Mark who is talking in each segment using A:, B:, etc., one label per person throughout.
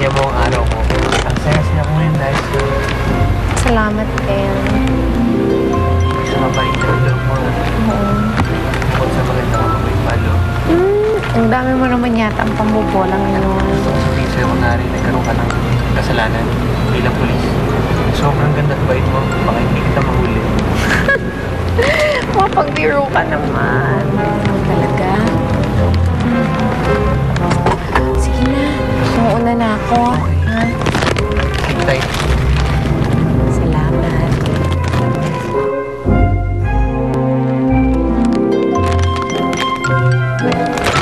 A: Bigyan mo ang araw mo. Ang saya-saya ko ngayon dahil sa...
B: Salamat, Ken.
A: Sa mabait na ulo mo.
B: Oo.
A: Bukod sa maganda ka palo.
B: Ang dami mo naman yata ang pambobola ngayon.
A: Gusto ko sabihin sa'yo kunwari nagkaroon ka ng kasalanan bilang pulis. Sobrang ganda at bait mo. Baka hindi kita mahuli.
B: Mapagbiro ka naman. Talaga. Sige na. Umuuna na ako. Ha?
A: Hintay.
B: Salamat.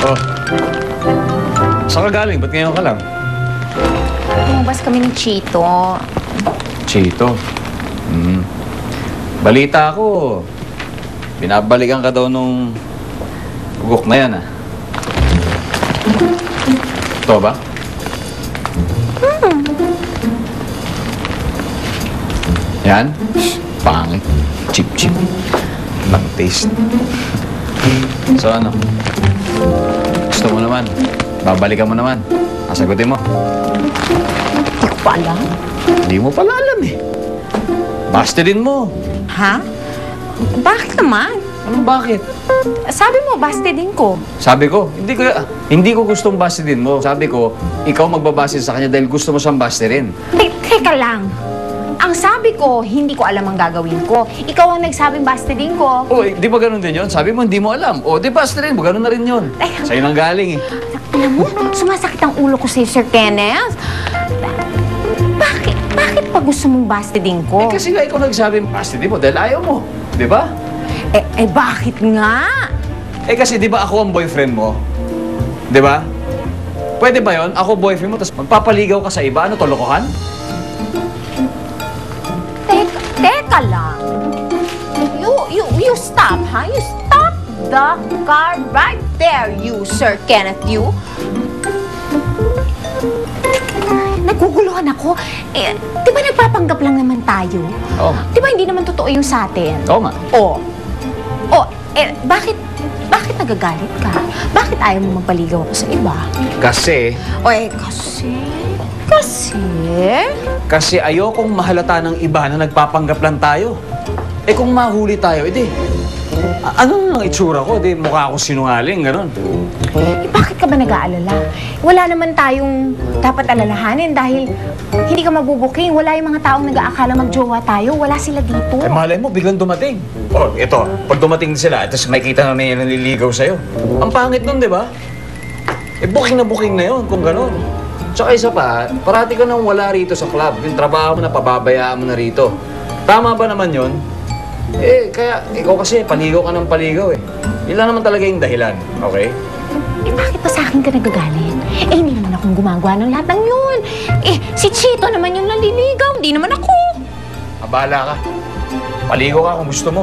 C: Oh. Saan ka galing? Ba't ngayon ka lang?
B: Lumabas kami ni Chito.
C: Chito. Balita ko, binabalikan ka daw nung ugok na yan, ah. Ito ba? Yan? Pangit. Chip-chip. Pang-taste. So ano? Gusto mo naman? Babalikan mo naman? Sagutin mo?
B: Hindi ko pa alam.
C: Hindi mo pala alam eh. Basta din mo.
B: Ha? Bakit naman?
C: Anong bakit?
B: Sabi mo, bastidin ko.
C: Sabi ko, hindi ko gustong bastidin mo. Sabi ko, ikaw magbabasid sa kanya dahil gusto mo siyang bastidin.
B: Teka lang. Ang sabi ko, hindi ko alam ang gagawin ko. Ikaw ang nagsabing bastidin ko.
C: Oh, di ba ganun din yun? Sabi mo, hindi mo alam. O, di bastidin mo. Ganun na rin yun.
B: Ay.
C: Sa'yo nang galing eh.
B: Alam mo, sumasakit ang ulo ko si Sir Kenneth. Bakit pa gusto mong bastidin ko?
C: Eh kasi nga ikaw nagsabing bastidin mo dahil ayaw mo. Di ba?
B: Bakit nga?
C: Eh kasi di ba ako ang boyfriend mo? Di ba? Pwede ba yon? Ako boyfriend mo, tapos magpapaligaw ka sa iba? Ano to, lokohan?
B: Teka lang. You stop, ha? You stop the car right there, you Sir Kenneth, you. Naguguluhan ako. Di ba nagpapanggap lang naman tayo?
C: Oo.
B: Di ba hindi naman totoo yung sa atin?
C: Oo nga.
B: Bakit nagagalit ka? Bakit ayaw mo magpaligaw ako sa iba?
C: Kasi
B: Kasi?
C: ayokong mahalata ng iba na nagpapanggap lang tayo. Eh kung mahuli tayo, edi, ano ang itsura ko? Di mukha akong sinungaling, gano'n.
B: Bakit ka ba nag-aalala? Wala naman tayong dapat alalahanin dahil hindi ka mabubuking. Wala yung mga taong nag-aakala magjowa tayo. Wala sila dito.
C: Eh malay mo, biglang dumating. Oh, ito, pag dumating sila, tapos makikita na may naliligaw sa'yo. Ang pangit nun, di ba? Eh booking na yun, kung gano'n. Tsaka isa pa, parati ka nang wala rito sa club. Yung trabaho mo na, pababayaan mo na rito. Tama ba naman yun? Eh, kaya ikaw kasi, paligaw ka ng paligaw eh. Yun lang naman talaga yung dahilan, okay?
B: Bakit pa sa akin ka nagagalit? Hindi naman akong gumagawa ng lahat ng yun. Si Chito naman yung naliligaw, hindi naman ako.
C: Abala ka. Paligaw ka kung gusto mo.